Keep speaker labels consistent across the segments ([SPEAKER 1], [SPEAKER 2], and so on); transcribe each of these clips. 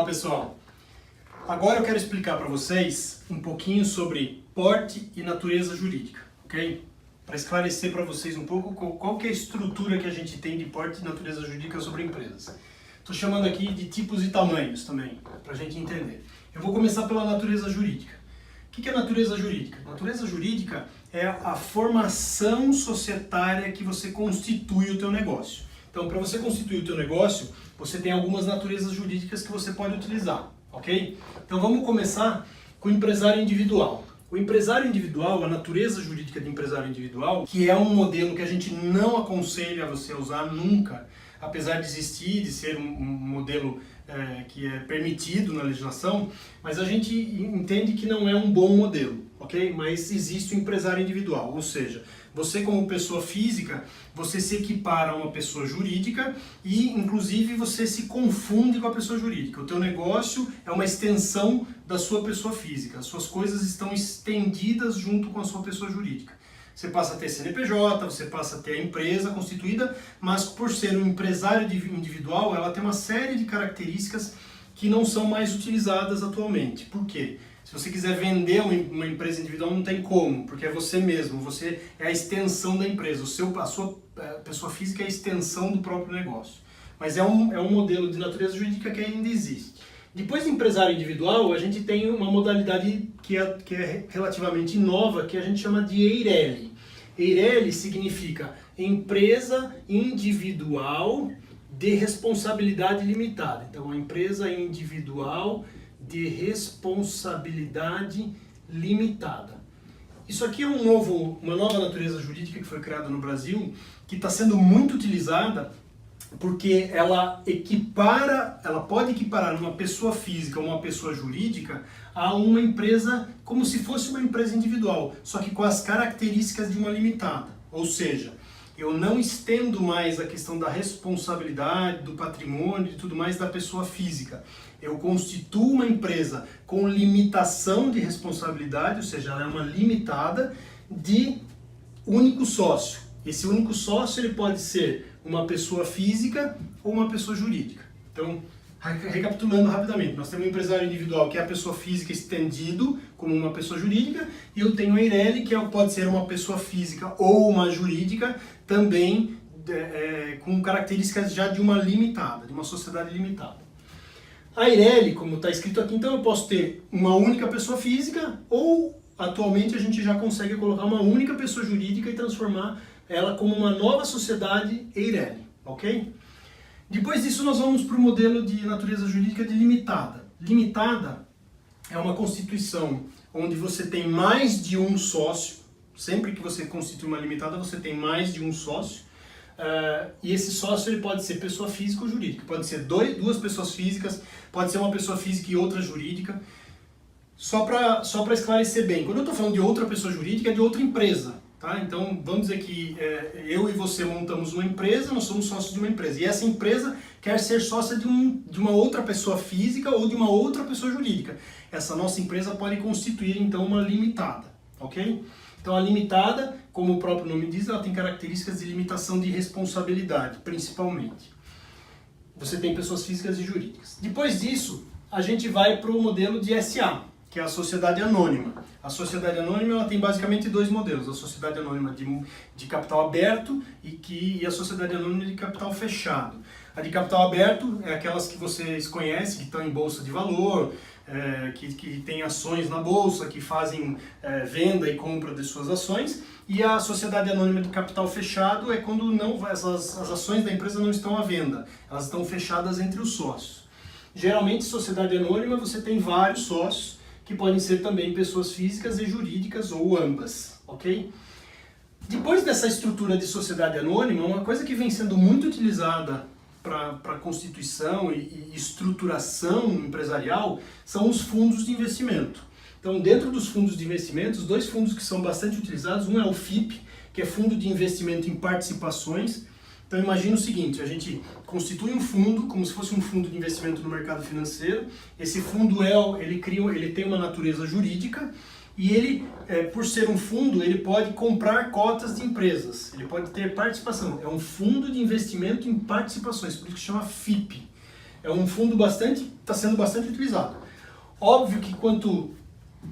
[SPEAKER 1] pessoal, agora eu quero explicar para vocês um pouquinho sobre porte e natureza jurídica, ok? Para esclarecer para vocês um pouco qual que é a estrutura que a gente tem de porte e natureza jurídica sobre empresas. Estou chamando aqui de tipos e tamanhos também, para a gente entender. Eu vou começar pela natureza jurídica. O que é natureza jurídica? Natureza jurídica é a formação societária que você constitui o teu negócio. Então, para você constituir o teu negócio, você tem algumas naturezas jurídicas que você pode utilizar, ok? Então, vamos começar com o empresário individual. O empresário individual, a natureza jurídica de empresário individual, que é um modelo que a gente não aconselha você a usar nunca, apesar de existir, de ser um modelo que é permitido na legislação, mas a gente entende que não é um bom modelo, ok? Mas existe o empresário individual, ou seja, você como pessoa física, você se equipara a uma pessoa jurídica e, inclusive, você se confunde com a pessoa jurídica. O teu negócio é uma extensão da sua pessoa física, as suas coisas estão estendidas junto com a sua pessoa jurídica. Você passa a ter CNPJ, você passa a ter a empresa constituída, mas por ser um empresário individual, ela tem uma série de características que não são mais utilizadas atualmente. Por quê? Se você quiser vender uma empresa individual, não tem como, porque é você mesmo, você é a extensão da empresa, a sua pessoa física é a extensão do próprio negócio. Mas é um modelo de natureza jurídica que ainda existe. Depois do empresário individual, a gente tem uma modalidade que é relativamente nova, que a gente chama de EIRELI. EIRELI significa Empresa Individual de Responsabilidade Limitada. Então, a empresa individual de responsabilidade limitada. Isso aqui é uma nova natureza jurídica que foi criada no Brasil, que está sendo muito utilizada porque ela pode equiparar uma pessoa física ou uma pessoa jurídica a uma empresa como se fosse uma empresa individual, só que com as características de uma limitada. Ou seja, eu não estendo mais a questão da responsabilidade, do patrimônio e tudo mais da pessoa física. Eu constituo uma empresa com limitação de responsabilidade, ou seja, ela é uma limitada de único sócio. Esse único sócio ele pode ser uma pessoa física ou uma pessoa jurídica. Então, recapitulando rapidamente, nós temos um empresário individual que é a pessoa física estendido como uma pessoa jurídica, e eu tenho a EIRELI, que pode ser uma pessoa física ou uma jurídica, também com características já de uma limitada, de uma sociedade limitada. A EIRELI, como está escrito aqui, então eu posso ter uma única pessoa física ou, atualmente, a gente já consegue colocar uma única pessoa jurídica e transformar ela como uma nova sociedade EIRELI, ok? Depois disso nós vamos para o modelo de natureza jurídica de limitada. Limitada é uma constituição onde você tem mais de um sócio. Sempre que você constitui uma limitada, você tem mais de um sócio. E esse sócio ele pode ser pessoa física ou jurídica. Pode ser duas pessoas físicas, pode ser uma pessoa física e outra jurídica. Só para esclarecer bem, quando eu estou falando de outra pessoa jurídica, é de outra empresa. Tá? Então, vamos dizer que eu e você montamos uma empresa, nós somos sócios de uma empresa. E essa empresa quer ser sócia de uma outra pessoa física ou de uma outra pessoa jurídica. Essa nossa empresa pode constituir, então, uma limitada. Ok? Então, a limitada, como o próprio nome diz, ela tem características de limitação de responsabilidade, principalmente. Você tem pessoas físicas e jurídicas. Depois disso, a gente vai para o modelo de SA, que é a sociedade anônima. A sociedade anônima ela tem basicamente dois modelos, a sociedade anônima de capital aberto e a sociedade anônima de capital fechado. A de capital aberto é aquelas que vocês conhecem, que estão em bolsa de valor, que têm ações na bolsa, que fazem venda e compra de suas ações, e a sociedade anônima de capital fechado é quando as ações da empresa não estão à venda, elas estão fechadas entre os sócios. Geralmente, sociedade anônima você tem vários sócios, que podem ser também pessoas físicas e jurídicas ou ambas, ok? Depois dessa estrutura de sociedade anônima, uma coisa que vem sendo muito utilizada para constituição e estruturação empresarial são os fundos de investimento. Então, dentro dos fundos de investimento, os dois fundos que são bastante utilizados, um é o FIP, que é Fundo de Investimento em Participações. Então imagina o seguinte, a gente constitui um fundo, como se fosse um fundo de investimento no mercado financeiro. Esse fundo ele tem uma natureza jurídica e ele, por ser um fundo, ele pode comprar cotas de empresas, ele pode ter participação. É um fundo de investimento em participações, por isso que chama FIP. é um fundo está sendo bastante utilizado. Óbvio que quanto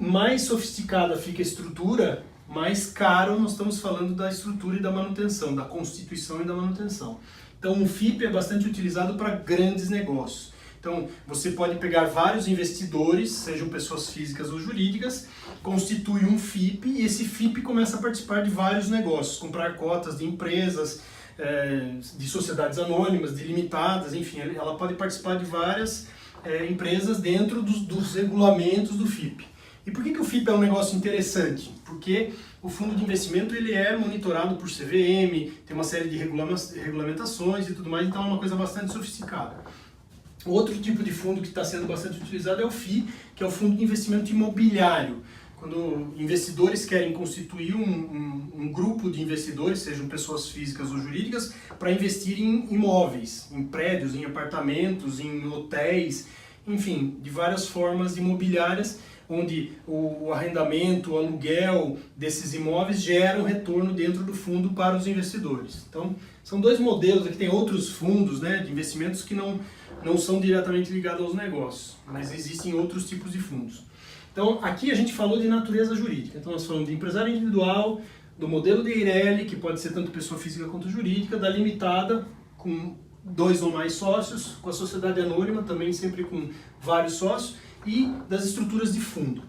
[SPEAKER 1] mais sofisticada fica a estrutura, mais caro nós estamos falando da estrutura e da manutenção, da constituição e da manutenção. Então o FIP é bastante utilizado para grandes negócios. Então você pode pegar vários investidores, sejam pessoas físicas ou jurídicas, constitui um FIP e esse FIP começa a participar de vários negócios, comprar cotas de empresas, de sociedades anônimas, de limitadas, enfim, ela pode participar de várias empresas dentro dos regulamentos do FIP. E por que o FIP é um negócio interessante? Porque o fundo de investimento ele é monitorado por CVM, tem uma série de regulamentações e tudo mais, então é uma coisa bastante sofisticada. Outro tipo de fundo que está sendo bastante utilizado é o FII, que é o Fundo de Investimento Imobiliário. Quando investidores querem constituir um grupo de investidores, sejam pessoas físicas ou jurídicas, para investir em imóveis, em prédios, em apartamentos, em hotéis, enfim, de várias formas imobiliárias, onde o arrendamento, o aluguel desses imóveis gera um retorno dentro do fundo para os investidores. Então, são dois modelos, aqui tem outros fundos, né, de investimentos que não são diretamente ligados aos negócios, mas existem outros tipos de fundos. Então, aqui a gente falou de natureza jurídica, então nós falamos de empresário individual, do modelo de Eireli, que pode ser tanto pessoa física quanto jurídica, da limitada, com 2 ou mais sócios, com a sociedade anônima, também sempre com vários sócios, e das estruturas de fundo.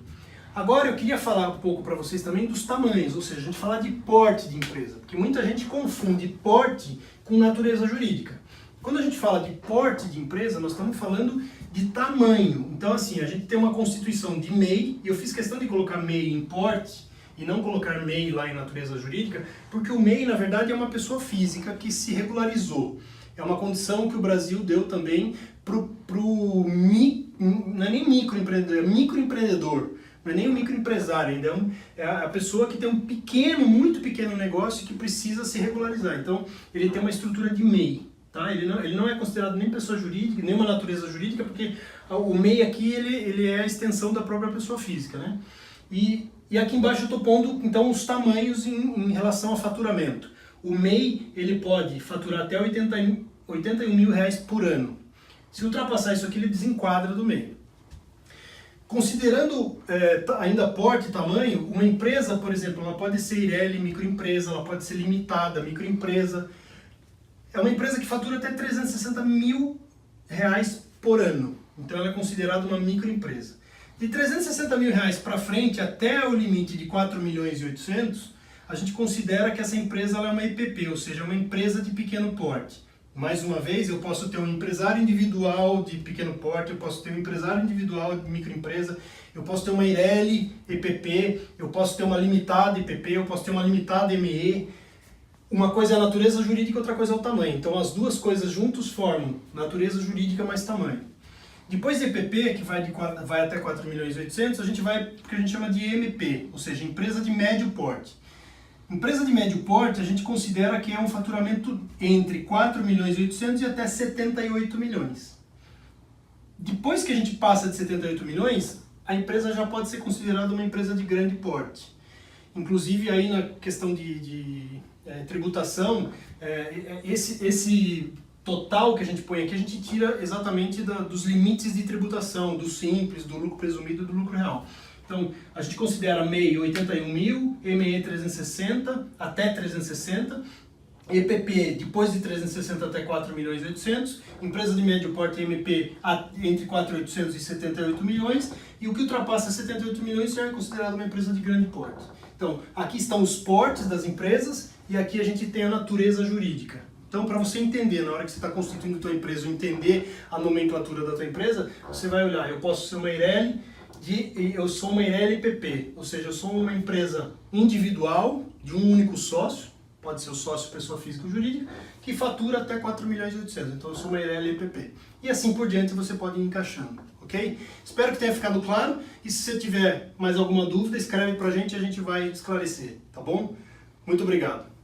[SPEAKER 1] Agora eu queria falar um pouco para vocês também dos tamanhos, ou seja, a gente falar de porte de empresa, porque muita gente confunde porte com natureza jurídica. Quando a gente fala de porte de empresa, nós estamos falando de tamanho. Então assim, a gente tem uma constituição de MEI, e eu fiz questão de colocar MEI em porte, e não colocar MEI lá em natureza jurídica, porque o MEI na verdade é uma pessoa física que se regularizou. É uma condição que o Brasil deu também não é nem microempreendedor, é microempreendedor, não é nem um microempresário ainda, é a pessoa que tem um pequeno, muito pequeno negócio que precisa se regularizar. Então, ele tem uma estrutura de MEI, tá? Ele não é considerado nem pessoa jurídica, nem uma natureza jurídica, porque o MEI aqui, ele é a extensão da própria pessoa física, né? E aqui embaixo eu estou pondo, então, os tamanhos em relação ao faturamento. O MEI, ele pode faturar até 81 mil reais por ano. Se ultrapassar isso aqui, ele desenquadra do MEI. Considerando ainda porte e tamanho, uma empresa, por exemplo, ela pode ser Eireli, microempresa, ela pode ser limitada, microempresa. É uma empresa que fatura até 360 mil reais por ano. Então ela é considerada uma microempresa. De 360 mil reais para frente, até o limite de 4 milhões e 800, a gente considera que essa empresa ela é uma EPP, ou seja, uma empresa de pequeno porte. Mais uma vez, eu posso ter um empresário individual de pequeno porte, eu posso ter um empresário individual de microempresa, eu posso ter uma Eireli EPP, eu posso ter uma limitada EPP, eu posso ter uma limitada ME. Uma coisa é a natureza jurídica, outra coisa é o tamanho. Então as duas coisas juntos formam natureza jurídica mais tamanho. Depois de EPP, que vai até 4 milhões e 800, a gente vai para o que a gente chama de MP, ou seja, empresa de médio porte. Empresa de médio porte, a gente considera que é um faturamento entre 4 milhões e 800 e até 78 milhões. Depois que a gente passa de 78 milhões, a empresa já pode ser considerada uma empresa de grande porte. Inclusive, aí na questão de tributação, esse total que a gente põe aqui, a gente tira exatamente dos limites de tributação, do simples, do lucro presumido e do lucro real. Então, a gente considera MEI 81 mil, ME 360, até 360, EPP depois de 360 até 4 milhões e 800, empresa de médio porte MP entre 4.800 e 78 milhões, e o que ultrapassa 78 milhões já é considerado uma empresa de grande porte. Então, aqui estão os portes das empresas e aqui a gente tem a natureza jurídica. Então, para você entender, na hora que você está constituindo a tua empresa, ou entender a nomenclatura da tua empresa, você vai olhar, eu posso ser uma Eireli, eu sou uma Eireli EPP, ou seja, eu sou uma empresa individual, de um único sócio, pode ser o sócio, pessoa física ou jurídica, que fatura até 4 milhões e 800, então eu sou uma Eireli EPP. E assim por diante você pode ir encaixando, ok? Espero que tenha ficado claro, e se você tiver mais alguma dúvida, escreve pra gente e a gente vai esclarecer, tá bom? Muito obrigado.